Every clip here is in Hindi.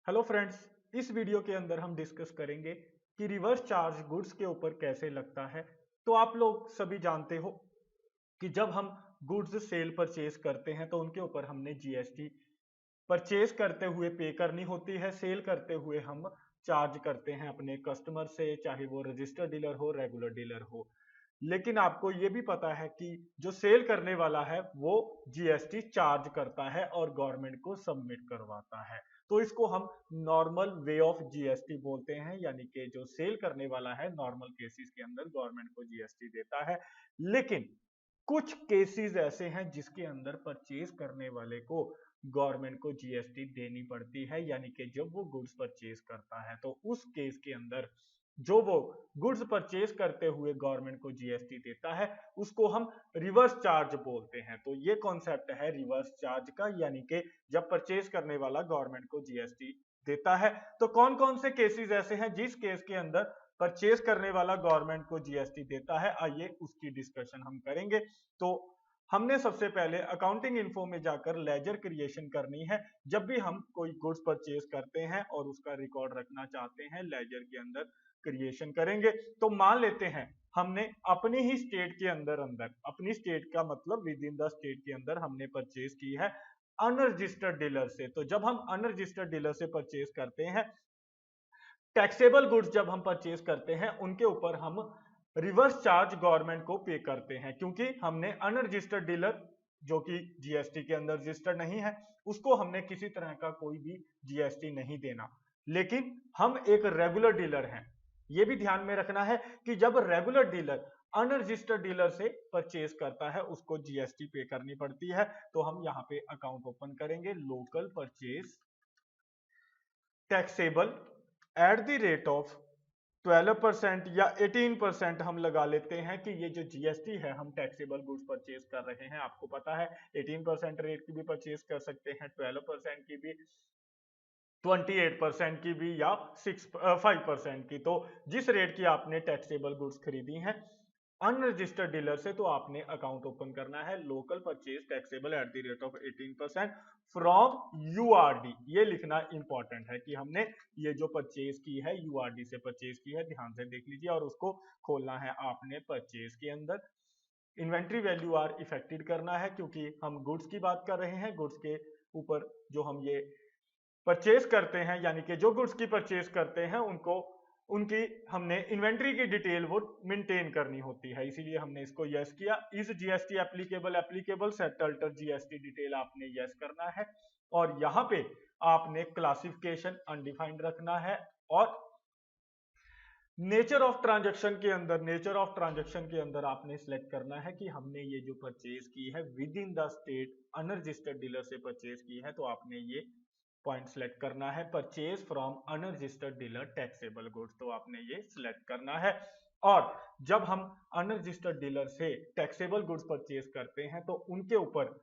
हेलो फ्रेंड्स, इस वीडियो के अंदर हम डिस्कस करेंगे कि रिवर्स चार्ज गुड्स के ऊपर कैसे लगता है। तो आप लोग सभी जानते हो कि जब हम गुड्स सेल परचेज करते हैं तो उनके ऊपर हमने जीएसटी परचेज करते हुए पे करनी होती है। सेल करते हुए हम चार्ज करते हैं अपने कस्टमर से, चाहे वो रजिस्टर्ड डीलर हो, रेगुलर डीलर हो। लेकिन आपको ये भी पता है कि जो सेल करने वाला है वो जीएसटी चार्ज करता है और गवर्नमेंट को सबमिट करवाता है। तो इसको हम नॉर्मल वे ऑफ जीएसटी बोलते हैं, यानी कि जो सेल करने वाला है नॉर्मल केसेस के अंदर गवर्नमेंट को जीएसटी देता है। लेकिन कुछ केसेस ऐसे हैं जिसके अंदर परचेज करने वाले को गवर्नमेंट को जीएसटी देनी पड़ती है, यानी कि जब वो गुड्स परचेज करता है तो उस केस के अंदर जो वो गुड्स परचेज करते हुए गवर्नमेंट को जीएसटी देता है उसको हम रिवर्स चार्ज बोलते हैं। तो ये कॉन्सेप्ट है रिवर्स चार्ज का, यानी कि जब परचेज करने वाला गवर्नमेंट को जीएसटी देता है। तो कौन कौन से केसेस ऐसे हैं जिस केस के अंदर परचेज करने वाला गवर्नमेंट को जीएसटी देता है, आइए उसकी डिस्कशन हम करेंगे। तो हमने सबसे पहले अकाउंटिंग इन्फो में जाकर लेजर क्रिएशन करनी है। जब भी हम कोई गुड्स परचेज करते हैं और उसका रिकॉर्ड रखना चाहते हैं, लेजर के अंदर क्रिएशन करेंगे। तो मान लेते हैं हमने अपनी ही स्टेट के अंदर अंदर अपनी स्टेट का मतलब विद इन द स्टेट के अंदर हमने परचेज की है अनरजिस्टर्ड डीलर से। तो जब हम अनरजिस्टर्ड डीलर से परचेज करते हैं, टैक्सेबल गुड्स जब हम परचेज करते हैं उनके ऊपर हम रिवर्स चार्ज गवर्नमेंट को पे करते हैं, क्योंकि हमने अनरजिस्टर्ड डीलर जो कि जीएसटी के अंदर रजिस्टर्ड नहीं है उसको हमने किसी तरह का कोई भी जीएसटी नहीं देना। लेकिन हम एक रेगुलर डीलर हैं, ये भी ध्यान में रखना है कि जब रेगुलर डीलर अनरजिस्टर्ड डीलर से परचेज करता है उसको जीएसटी पे करनी पड़ती है। तो हम यहाँ पे अकाउंट ओपन करेंगे, local purchase taxable at the rate of 12% या 18% हम लगा लेते हैं कि ये जो जीएसटी है हम टैक्सेबल गुड्स परचेज कर रहे हैं। आपको पता है 18% रेट की भी परचेज कर सकते हैं, 12% की भी, 28% की भी, या 5% की। तो जिस रेट की आपने टैक्सेबल गुड्स खरीदी हैं अनरजिस्टर्ड डीलर से, तो आपने अकाउंट ओपन करना है local purchase taxable at the rate of 18% from URD. ये लिखना इंपॉर्टेंट है कि हमने ये जो परचेज की है यूआरडी से परचेज की है, ध्यान से देख लीजिए। और उसको खोलना है आपने परचेज के अंदर। इन्वेंट्री वैल्यू आर इफेक्टेड करना है क्योंकि हम गुड्स की बात कर रहे हैं। गुड्स के ऊपर जो हम ये परचेज करते हैं, यानी कि जो गुड्स की परचेज करते हैं उनको उनकी हमने इन्वेंट्री की डिटेल वो मेंटेन करनी होती है, इसीलिए हमने इसको यस किया। Is GST applicable applicable set alter GST detail आपने यस करना है। और यहाँ पे आपने क्लासिफिकेशन अनडिफाइंड रखना है। और नेचर ऑफ ट्रांजेक्शन के अंदर आपने सिलेक्ट करना है कि हमने ये जो परचेज की है with in the state unregistered dealer से परचेज की है। तो आपने ये पॉइंट सिलेक्ट करना है, purchase from unregistered dealer taxable goods, तो आपने ये सिलेक्ट करना है। और जब हम अनरजिस्टर्ड डीलर से टैक्सेबल गुड्स परचेज करते हैं तो उनके ऊपर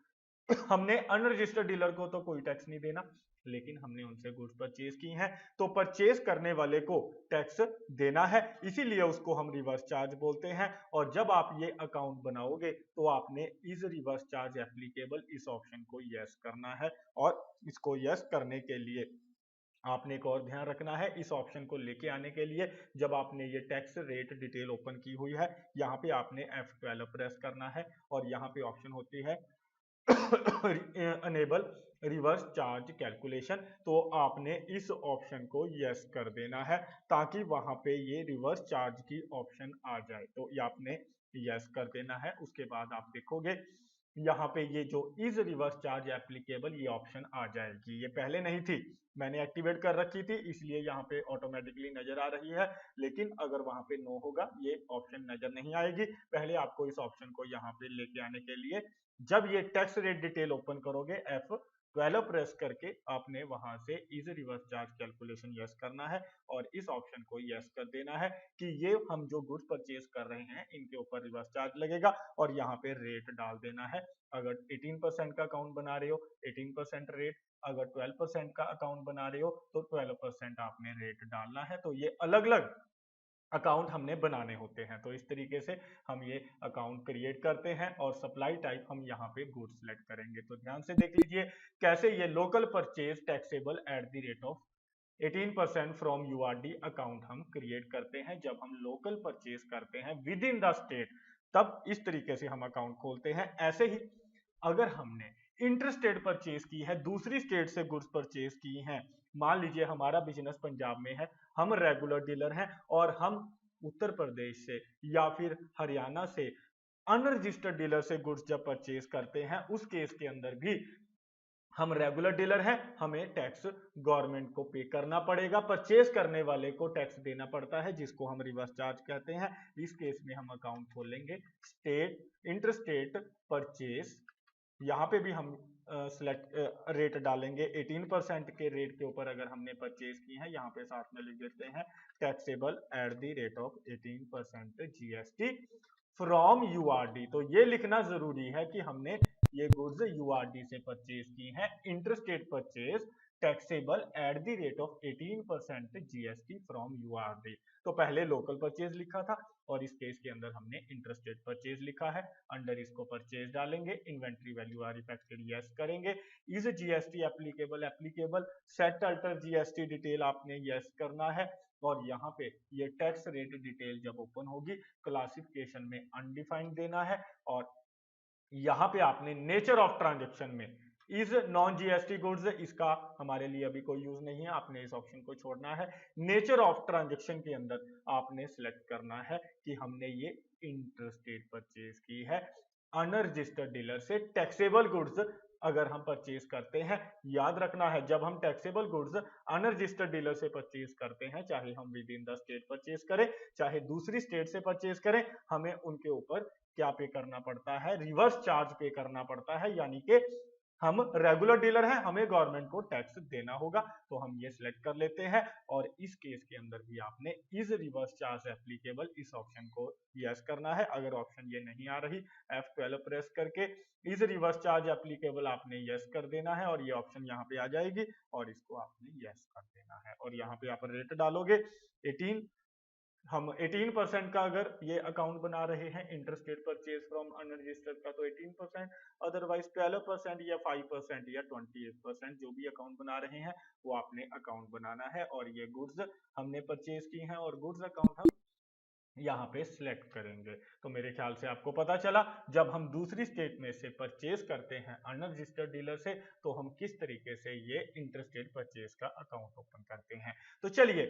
हमने अनरजिस्टर्ड डीलर को तो कोई टैक्स नहीं देना, लेकिन हमने उनसे गुड्स परचेज की हैं तो परचेज करने वाले को टैक्स देना है, इसीलिए उसको हम रिवर्स चार्ज बोलते हैं। और जब आप ये अकाउंट बनाओगे तो आपने इस रिवर्स चार्ज एप्लीकेबल इस ऑप्शन को यस करना है। और इसको यस करने के लिए आपने एक और ध्यान रखना है, इस ऑप्शन को लेके आने के लिए जब आपने ये टैक्स रेट डिटेल ओपन की हुई है यहाँ पे आपने F12 प्रेस करना है। और यहाँ पे ऑप्शन होती है अनेबल रिवर्स चार्ज कैलकुलेशन, तो आपने इस ऑप्शन को यस कर देना है ताकि वहां पे ये रिवर्स चार्ज की ऑप्शन आ जाए। तो ये आपने यस कर देना है। उसके बाद आप देखोगे यहाँ पे ये जो इज रिवर्स चार्ज एप्लीकेबल ये ऑप्शन आ जाएगी। ये पहले नहीं थी, मैंने एक्टिवेट कर रखी थी इसलिए यहाँ पे ऑटोमेटिकली नजर आ रही है। लेकिन अगर वहां पे नो होगा ये ऑप्शन नजर नहीं आएगी। पहले आपको इस ऑप्शन को यहाँ पे लेके आने के लिए जब ये टैक्स रेट डिटेल ओपन करोगे F12 प्रेस करके आपने वहां से is reverse charge calculation yes करना है। और इस ऑप्शन को यस कर देना है कि ये हम जो गुड्स परचेज कर रहे हैं इनके ऊपर रिवर्स चार्ज लगेगा। और यहाँ पे रेट डाल देना है। अगर 18% का अकाउंट बना रहे हो 18% रेट, अगर 12% का अकाउंट बना रहे हो तो 12% आपने रेट डालना है। तो ये अलग अलग अकाउंट हमने बनाने होते हैं। तो इस तरीके से हम ये अकाउंट क्रिएट करते हैं। और सप्लाई टाइप हम यहाँ पे गुड्स सेलेक्ट करेंगे। तो ध्यान से देख लीजिए कैसे ये local purchase taxable at the rate of 18% from URD account हम क्रिएट करते हैं जब हम लोकल परचेज करते हैं विद इन द स्टेट, तब इस तरीके से हम अकाउंट खोलते हैं। ऐसे ही अगर हमने इंटर स्टेट परचेज की है, दूसरी स्टेट से गुड्स परचेज की हैं, मान लीजिए हमारा बिजनेस पंजाब में है, हम रेगुलर डीलर हैं और हम उत्तर प्रदेश से या फिर हरियाणा से अनरजिस्टर्ड डीलर से गुड्स जब परचेज करते हैं, उस केस के अंदर भी हम रेगुलर डीलर हैं, हमें टैक्स गवर्नमेंट को पे करना पड़ेगा, परचेज करने वाले को टैक्स देना पड़ता है, जिसको हम रिवर्स चार्ज कहते हैं। इस केस में हम अकाउंट खोलेंगे स्टेट इंटर स्टेट परचेज, यहाँ पे भी हम सिलेक्ट रेट डालेंगे 18% के रेट के ऊपर अगर हमने परचेज की है, यहाँ पे साथ में लिख देते हैं taxable at the rate of 18% GST from URD. तो ये लिखना जरूरी है कि हमने ये गुड्स यूआरडी से परचेज की है, inter state purchase taxable at the rate of 18% GST from URD. तो पहले लोकल परचेज लिखा था और इस केस के अंदर हमने इंटर स्टेट परचेज लिखा है, अंडर इसको परचेज डालेंगे, inventory value are affected yes करेंगे, is GST applicable applicable, set alter GST detail आपने यस करना है, और यहाँ पे ये टैक्स रेट डिटेल जब ओपन होगी क्लासिफिकेशन में अनडिफाइंड देना है, और यहाँ पे आपने नेचर ऑफ ट्रांजेक्शन में इज नॉन जीएसटी गुड्स, इसका हमारे लिए अभी कोई यूज नहीं है, आपने इस ऑप्शन को छोड़ना है। नेचर ऑफ ट्रांजेक्शन के अंदर आपने सिलेक्ट करना है कि हमने ये इंटर स्टेट परचेज की है अनरजिस्टर्ड डीलर से टैक्सेबल गुड्स अगर हम परचेज करते हैं। याद रखना है जब हम टैक्सेबल गुड्स अनरजिस्टर्ड डीलर से परचेज करते हैं, चाहे हम with in the state purchase करें चाहे दूसरी स्टेट से परचेज करें, हमें उनके ऊपर क्या पे करना पड़ता है, रिवर्स चार्ज पे करना पड़ता है, यानी कि हम रेगुलर डीलर हैं, हमें गवर्नमेंट को टैक्स देना होगा। तो हम ये सिलेक्ट कर लेते हैं, और इस केस के अंदर भी आपने इज रिवर्स चार्ज एप्लीकेबल इस ऑप्शन को यस करना है। अगर ऑप्शन ये नहीं आ रही, F12 प्रेस करके इज रिवर्स चार्ज एप्लीकेबल आपने यस कर देना है, और ये ऑप्शन यहाँ पे आ जाएगी और इसको आपने यस कर देना है, और यहाँ पे आप रेट डालोगे 18, हम 18% का अगर ये अकाउंट बना रहे हैं inter state purchase from unregistered का तो 18%, अदरवाइज 12% या 5% या 28% जो भी अकाउंट बना रहे हैं वो आपने अकाउंट बनाना है। और ये गुड्स हमने परचेज की हैं और गुड्स अकाउंट हम यहाँ पे सिलेक्ट करेंगे। तो मेरे ख्याल से आपको पता चला जब हम दूसरी स्टेट में से परचेज करते हैं अनरजिस्टर्ड डीलर से तो हम किस तरीके से ये इंटर स्टेट परचेज का अकाउंट ओपन करते हैं। तो चलिए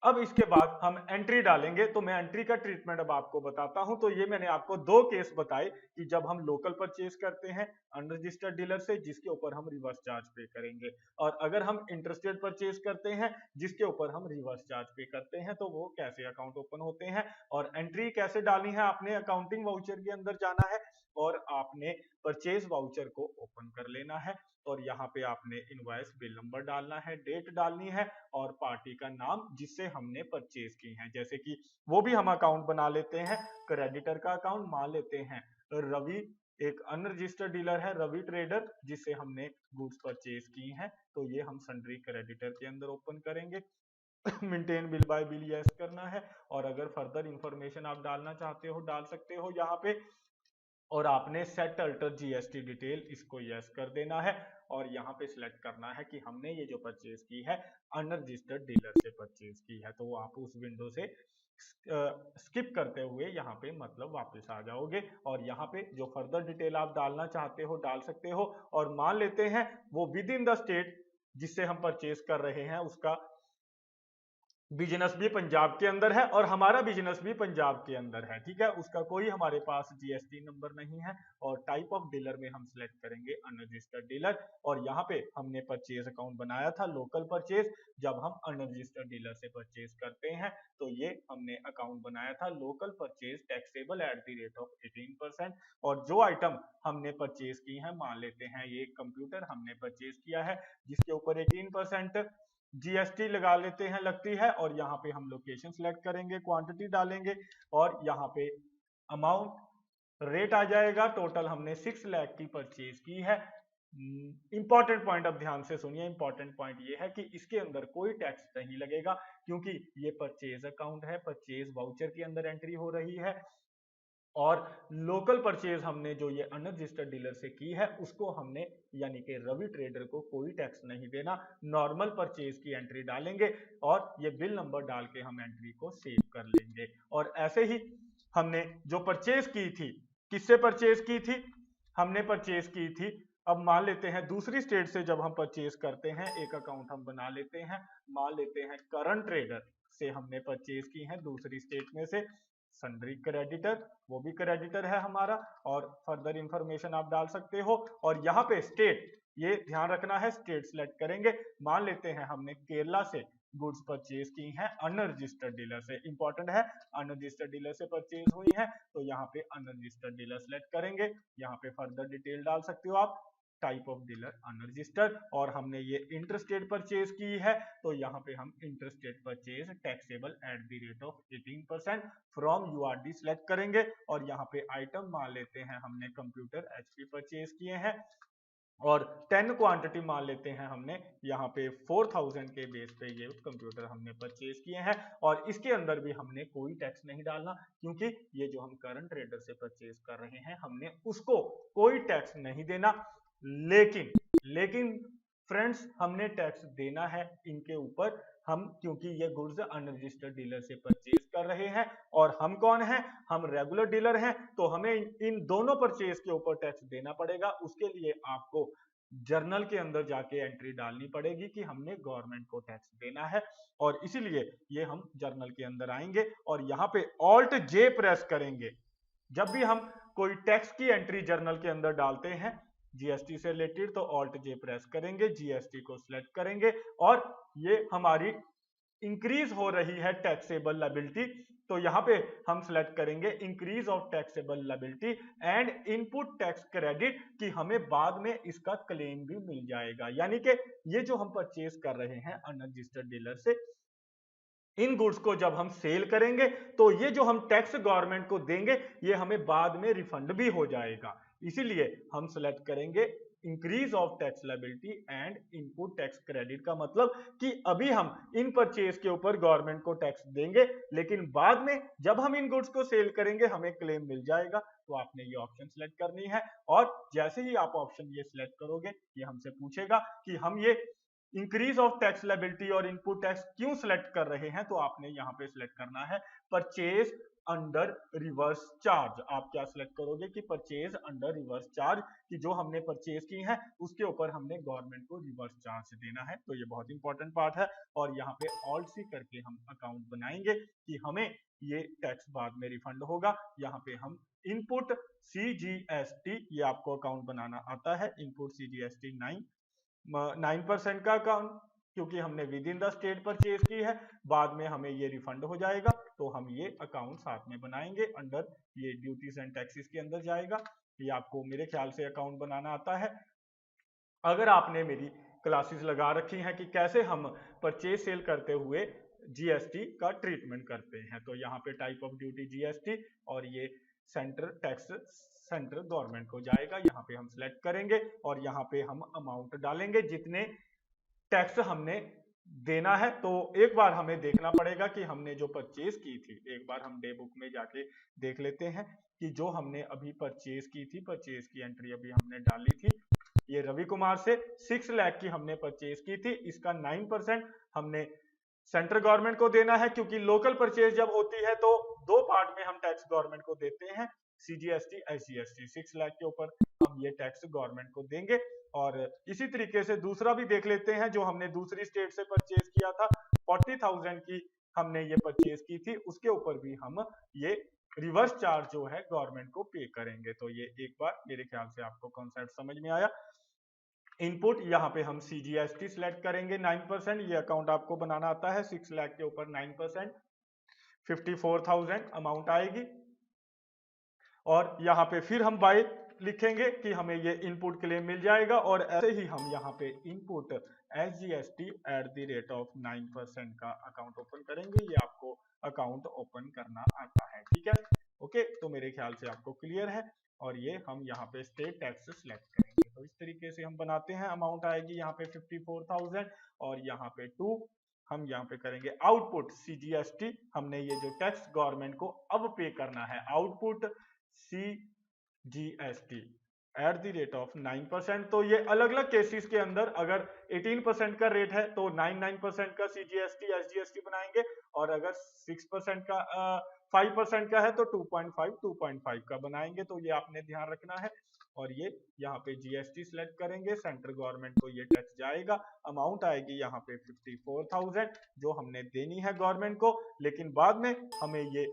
अब इसके बाद हम एंट्री डालेंगे, तो मैं एंट्री का ट्रीटमेंट अब आपको बताता हूं। तो ये मैंने आपको दो केस बताए कि जब हम लोकल परचेज करते हैं अनरजिस्टर्ड डीलर से जिसके ऊपर हम रिवर्स चार्ज पे करेंगे, और अगर हम इंटरस्टेट परचेज करते हैं जिसके ऊपर हम रिवर्स चार्ज पे करते हैं, तो वो कैसे अकाउंट ओपन होते हैं और एंट्री कैसे डालनी है। आपने अकाउंटिंग वाउचर के अंदर जाना है और आपने परचेज वाउचर को ओपन कर लेना है, और यहाँ पे आपने इनवॉइस बिल नंबर डालना है, डेट डालनी है और पार्टी का नाम जिससे हमने परचेज की है। जैसे कि वो भी हम अकाउंट बना लेते हैं, क्रेडिटर का अकाउंट मान लेते हैं रवि, एक अनरजिस्टर्ड डीलर है रवि ट्रेडर जिससे हमने गुड्स परचेज की हैं, तो ये हम सन्ड्री क्रेडिटर के अंदर ओपन करेंगे। Maintain bill bye bill yes करना है, और अगर फर्दर इंफॉर्मेशन आप डालना चाहते हो डाल सकते हो यहाँ पे, और आपने सेट अल्टर जीएसटी डिटेल इसको यस कर देना है, और यहाँ पे सिलेक्ट करना है कि हमने ये जो परचेज की है अनरजिस्टर्ड डीलर से परचेज की है। तो आप उस विंडो से स्किप करते हुए यहाँ पे मतलब वापस आ जाओगे, और यहाँ पे जो फर्दर डिटेल आप डालना चाहते हो डाल सकते हो, और मान लेते हैं वो विद इन द स्टेट जिससे हम परचेज कर रहे हैं उसका बिजनेस भी पंजाब के अंदर है और हमारा बिजनेस भी पंजाब के अंदर है, ठीक है, उसका कोई हमारे पास जीएसटी नंबर नहीं है, और टाइप ऑफ डीलर में हम सिलेक्ट करेंगे अनरजिस्टर्ड डीलर, और यहाँ पे हमने परचेज अकाउंट बनाया था लोकल परचेज, जब हम अनरजिस्टर्ड डीलर से परचेज करते हैं तो ये हमने अकाउंट बनाया था local purchase taxable at the rate of 18%, और जो आइटम हमने परचेज की है मान लेते हैं ये कंप्यूटर हमने परचेज किया है जिसके ऊपर 18% जीएसटी लगा लेते हैं लगती है, और यहाँ पे हम लोकेशन सिलेक्ट करेंगे, क्वांटिटी डालेंगे, और यहाँ पे अमाउंट रेट आ जाएगा। टोटल हमने 6 लाख की परचेज की है। इंपॉर्टेंट पॉइंट अब ध्यान से सुनिए, इंपॉर्टेंट पॉइंट ये है कि इसके अंदर कोई टैक्स नहीं लगेगा क्योंकि ये परचेज अकाउंट है, परचेज वाउचर के अंदर एंट्री हो रही है, और लोकल परचेज हमने जो ये अनरजिस्टर्ड डीलर से की है उसको हमने यानी कि रवि ट्रेडर को कोई टैक्स नहीं देना, नॉर्मल परचेज की एंट्री डालेंगे और ये बिल नंबर डाल के हम एंट्री को सेव कर लेंगे। और ऐसे ही हमने जो परचेज की थी, किससे परचेज की थी, हमने परचेज की थी, अब मान लेते हैं दूसरी स्टेट से जब हम परचेज करते हैं, एक अकाउंट हम बना लेते हैं, मान लेते हैं करंट ट्रेडर से हमने परचेज की है दूसरी स्टेट में से सन्ड्री क्रेडिटर, वो भी क्रेडिटर है हमारा, और फर्दर इंफॉर्मेशन आप डाल सकते हो। और यहाँ पे स्टेट, ये ध्यान रखना है, स्टेट सिलेक्ट करेंगे। मान लेते हैं हमने केरला से गुड्स परचेज की हैं अनरजिस्टर्ड डीलर से, इंपॉर्टेंट है, अनरजिस्टर्ड डीलर से परचेज हुई है, तो यहाँ पे अनरजिस्टर्ड डीलर सिलेक्ट करेंगे। यहाँ पे फर्दर डिटेल डाल सकते हो आप, टाइप ऑफ डीलर अनरजिस्टर्ड, और हमने ये इंटरस्टेट परचेज की है, तो यहाँ पे हम interstate purchase taxable at the rate of 18% from URD select करेंगे। और यहाँ पे आइटम मान लेते हैं हमने कंप्यूटर एचपी परचेज किए हैं, और 10 क्वांटिटी मान लेते हैं हमने यहाँ पे 4000 के बेस पे ये कंप्यूटर हमने परचेज किए हैं। और इसके अंदर भी हमने कोई टैक्स नहीं डालना, क्योंकि ये जो हम करंट ट्रेडर से परचेज कर रहे हैं हमने उसको कोई टैक्स नहीं देना। लेकिन फ्रेंड्स हमने टैक्स देना है इनके ऊपर, हम क्योंकि ये गुड्स अनरजिस्टर्ड डीलर से परचेज कर रहे हैं, और हम कौन हैं, हम रेगुलर डीलर हैं, तो हमें इन दोनों परचेज के ऊपर टैक्स देना पड़ेगा। उसके लिए आपको जर्नल के अंदर जाके एंट्री डालनी पड़ेगी कि हमने गवर्नमेंट को टैक्स देना है, और इसीलिए ये हम जर्नल के अंदर आएंगे और यहाँ पे ऑल्ट जे प्रेस करेंगे। जब भी हम कोई टैक्स की एंट्री जर्नल के अंदर डालते हैं जीएसटी से रिलेटेड, तो ऑल्ट जे प्रेस करेंगे, जीएसटी को सिलेक्ट करेंगे, और ये हमारी इंक्रीज हो रही है टैक्सेबल लायबिलिटी, तो यहाँ पे हम सिलेक्ट करेंगे increase of taxable liability and input tax credit, कि हमें बाद में इसका क्लेम भी मिल जाएगा। यानी कि ये जो हम परचेज कर रहे हैं अनरजिस्टर्ड डीलर से, इन गुड्स को जब हम सेल करेंगे तो ये जो हम टैक्स गवर्नमेंट को देंगे ये हमें बाद में रिफंड भी हो जाएगा। इसीलिए हम सेलेक्ट करेंगे increase of tax liability and input tax credit, का मतलब कि अभी हम इन परचेज के ऊपर गवर्नमेंट को टैक्स देंगे, लेकिन बाद में जब हम इन गुड्स को सेल करेंगे हमें क्लेम मिल जाएगा। तो आपने ये ऑप्शन सिलेक्ट करनी है, और जैसे ही आप ऑप्शन ये सिलेक्ट करोगे ये हमसे पूछेगा कि हम ये इंक्रीज ऑफ टैक्स लायबिलिटी और इनपुट टैक्स क्यों सिलेक्ट कर रहे हैं, तो आपने यहाँ पे सिलेक्ट करना है परचेज अंडर रिवर्स चार्ज। आप क्या सिलेक्ट करोगे कि परचेज अंडर रिवर्स चार्ज, कि जो हमने परचेज की है उसके ऊपर हमने गवर्नमेंट को रिवर्स चार्ज देना है। तो ये बहुत इंपॉर्टेंट पार्ट है, और यहाँ पे ऑल्ट सी करके हम अकाउंट बनाएंगे कि हमें ये टैक्स बाद में रिफंड होगा। यहाँ पे हम इनपुट CGST, ये आपको अकाउंट बनाना आता है, इनपुट CGST 9% का अकाउंट, क्योंकि हमने with in the state purchase की है, बाद में हमें ये रिफंड हो जाएगा, तो हम ये अकाउंट साथ में बनाएंगे अंडर, ये ड्यूटीज एंड टैक्सेस के अंदर जाएगा। ये आपको मेरे ख्याल से अकाउंट बनाना आता है। अगर आपने मेरी क्लासेस लगा रखी हैं कि कैसे हम परचेज सेल करते हुए जीएसटी का ट्रीटमेंट करते हैं, तो यहाँ पे टाइप ऑफ ड्यूटी जीएसटी, और ये सेंटर टैक्स सेंट्रल गवर्नमेंट को जाएगा, यहाँ पे हम सिलेक्ट करेंगे और यहाँ पे हम अमाउंट डालेंगे जितने टैक्स हमने देना है। तो एक बार हमें देखना पड़ेगा कि हमने जो परचेज की थी, एक बार हम डे बुक में जाके देख लेते हैं कि जो हमने अभी परचेज की थी, परचेज की एंट्री अभी हमने डाली थी, ये रवि कुमार से 6 लाख की हमने परचेज की थी, इसका 9% हमने सेंट्रल गवर्नमेंट को देना है, क्योंकि लोकल परचेज जब होती है तो दो पार्ट में हम टैक्स गवर्नमेंट को देते हैं, CGST SGST। 6 लाख के ऊपर हम ये टैक्स गवर्नमेंट को देंगे। और इसी तरीके से दूसरा भी देख लेते हैं, जो हमने दूसरी स्टेट से परचेज किया था, 40,000 की हमने ये परचेज की थी, उसके ऊपर भी हम ये रिवर्स चार्ज जो है गवर्नमेंट को पे करेंगे। तो ये एक बार मेरे ख्याल से आपको कॉन्सेप्ट समझ में आया। इनपुट यहाँ पे हम CGST सिलेक्ट करेंगे 9%, ये अकाउंट आपको बनाना आता है, 6 लाख के ऊपर 9%, 54,000 अमाउंट आएगी। और यहाँ पे फिर हम बाय लिखेंगे कि हमें ये इनपुट क्लेम मिल जाएगा, और ऐसे ही हम यहाँ पे input SGST eight the rate of 9% का अकाउंट ओपन करेंगे। ये आपको अकाउंट ओपन करना आता है, ठीक है, ओके। तो मेरे ख्याल से आपको क्लियर है, और ये हम यहाँ पे स्टेट टैक्स सिलेक्ट करेंगे। तो इस तरीके से हम बनाते हैं, अमाउंट आएगी यहाँ पे 54,000, और यहाँ पे 2 हम यहाँ पे करेंगे आउटपुट CGST, हमने ये जो टैक्स गवर्नमेंट को अब पे करना है, आउटपुट CGST @9%। तो ये अलग अलग केसेस के अंदर अगर 18% का रेट है तो 9% का CGST SGST बनाएंगे, और अगर 6% का 5% का है तो 2.5 का बनाएंगे। तो ये आपने ध्यान रखना है। और ये यहाँ पे GST सिलेक्ट करेंगे, सेंट्रल गवर्नमेंट को ये टैक्स जाएगा, अमाउंट आएगी यहाँ पे 54,000 जो हमने देनी है गवर्नमेंट को। लेकिन बाद में हमें ये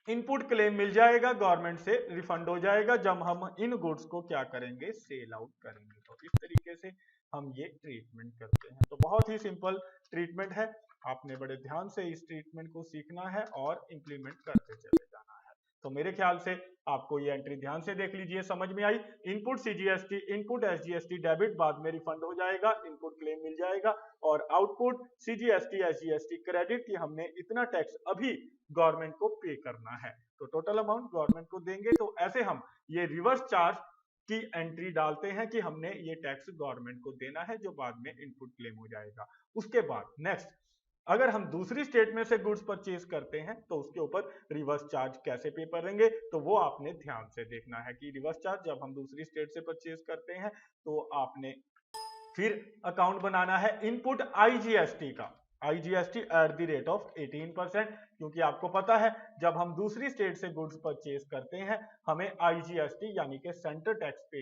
इनपुट क्लेम मिल जाएगा, गवर्नमेंट से रिफंड हो जाएगा जब हम इन गुड्स को क्या करेंगे, सेल आउट करेंगे। तो इस तरीके से हम ये ट्रीटमेंट करते हैं। तो बहुत ही सिंपल ट्रीटमेंट है, आपने बड़े ध्यान से इस ट्रीटमेंट को सीखना है और इंप्लीमेंट करते चले जाना है। तो मेरे ख्याल से आपको ये एंट्री ध्यान से देख लीजिए, समझ में आई। Input CGST, input SGST debit, बाद में रिफंड हो जाएगा, इनपुट क्लेम मिल जाएगा। और आउटपुट CGST SGST क्रेडिट की हमने इतना टैक्स अभी गवर्नमेंट को पे करना है, तो टोटल अमाउंट गवर्नमेंट को देंगे। तो ऐसे हम ये रिवर्स चार्ज की एंट्री डालते हैं कि हमने ये टैक्स गवर्नमेंट को देना है, जो बाद में इनपुट क्लेम हो जाएगा। उसके बाद नेक्स्ट, अगर हम दूसरी स्टेट में से गुड्स परचेज करते हैं तो उसके ऊपर रिवर्स चार्ज कैसे पे करेंगे, तो वो आपने ध्यान से देखना है कि रिवर्स चार्ज जब हम दूसरी स्टेट से परचेज करते हैं तो आपने फिर अकाउंट बनाना है इनपुट IGST का, IGST @18%, क्योंकि आपको पता है जब हम दूसरी स्टेट से गुड्स परचेज करते हैं हमें IGST यानी कि सेंटर टैक्स पे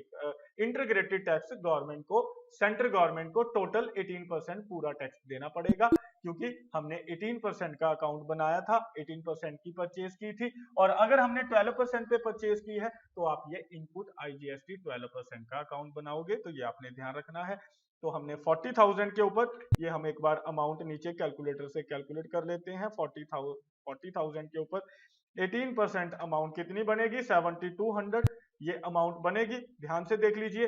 इंटीग्रेटेड टैक्स गवर्नमेंट को, सेंट्रल गवर्नमेंट को टोटल 18% पूरा टैक्स देना पड़ेगा, क्योंकि हमने 18% का अकाउंट बनाया था, 18% की परचेज की थी। और अगर हमने 12% पे परचेज की है तो आप ये इनपुट IGST 12% का अकाउंट बनाओगे। तो ये आपने ध्यान रखना है। तो हमने 40,000 के ऊपर, ये हम एक बार अमाउंट नीचे कैलकुलेटर से कैलकुलेट कर लेते हैं। 40,000 के ऊपर 18% अमाउंट कितनी बनेगी, 7200 ये अमाउंट बनेगी। ध्यान से देख लीजिए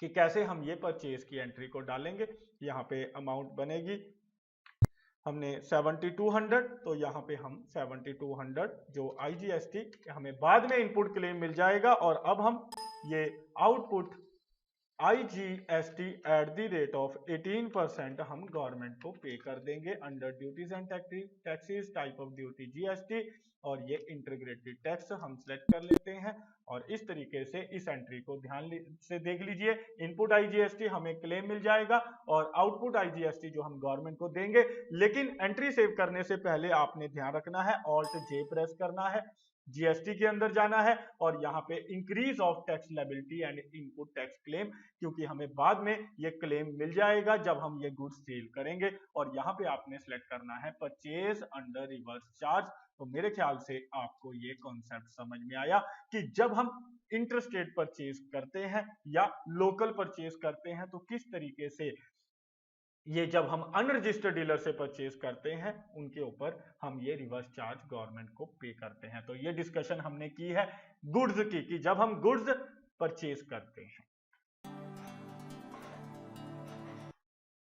कि कैसे हम ये परचेज की एंट्री को डालेंगे। यहाँ पे अमाउंट बनेगी, हमने 7200, तो यहाँ पे हम 7200 जो IGST हमें बाद में इनपुट क्लेम मिल जाएगा। और अब हम ये आउटपुट IGST @18% हम गवर्नमेंट को पे कर देंगे under duties and taxes, type of duty GST, और ये इंटीग्रेटेड टैक्स हम सिलेक्ट कर लेते हैं। और इस तरीके से इस एंट्री को ध्यान से देख लीजिए, इनपुट IGST हमें क्लेम मिल जाएगा और आउटपुट IGST जो हम गवर्नमेंट को देंगे। लेकिन एंट्री सेव करने से पहले आपने ध्यान रखना है, Alt J प्रेस करना है, GST के अंदर जाना है और यहाँ पे increase of tax liability and input tax claim, क्योंकि हमें बाद में ये क्लेम मिल जाएगा जब हम ये गुड्स सेल करेंगे। और यहाँ पे आपने सेलेक्ट करना है परचेज अंडर रिवर्स चार्ज। तो मेरे ख्याल से आपको ये कॉन्सेप्ट समझ में आया कि जब हम इंटरस्टेट परचेज करते हैं या लोकल परचेज करते हैं तो किस तरीके से ये, जब हम अनरजिस्टर्ड डीलर से परचेज करते हैं उनके ऊपर हम ये रिवर्स चार्ज गवर्नमेंट को पे करते हैं। तो ये डिस्कशन हमने की है गुड्स की, कि जब हम गुड्स परचेज करते हैं